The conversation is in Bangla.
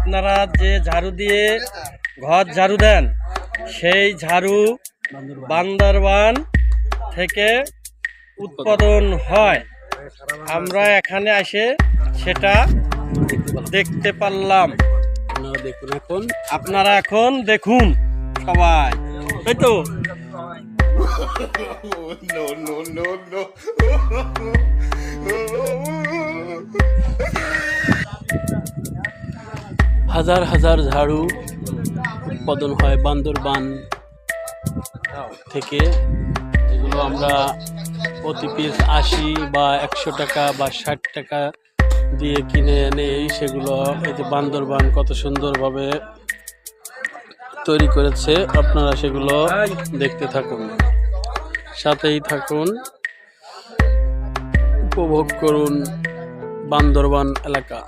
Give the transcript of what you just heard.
আপনারা যে ঝাড়ু দিয়ে ঘর ঝাড়ু দেন, সেই ঝাড়ু বান্দরবান থেকে উৎপাদন হয়। আমরা এখানে এসে সেটা দেখতে পারলাম। আপনারা এখন দেখুন সবাই, তাই তো? হাজার হাজার ঝাড়ু উৎপাদন হয় বান্দরবান থেকে। এগুলো আমরা প্রতি পিস 80 বা 100 টাকা বা 60 টাকা দিয়ে কিনে নেই। সেগুলো এই যে বান্দরবান কত সুন্দরভাবে তৈরি করেছে, আপনারা সেগুলো দেখতে থাকুন, সাথেই থাকুন, উপভোগ করুন বান্দরবান এলাকা।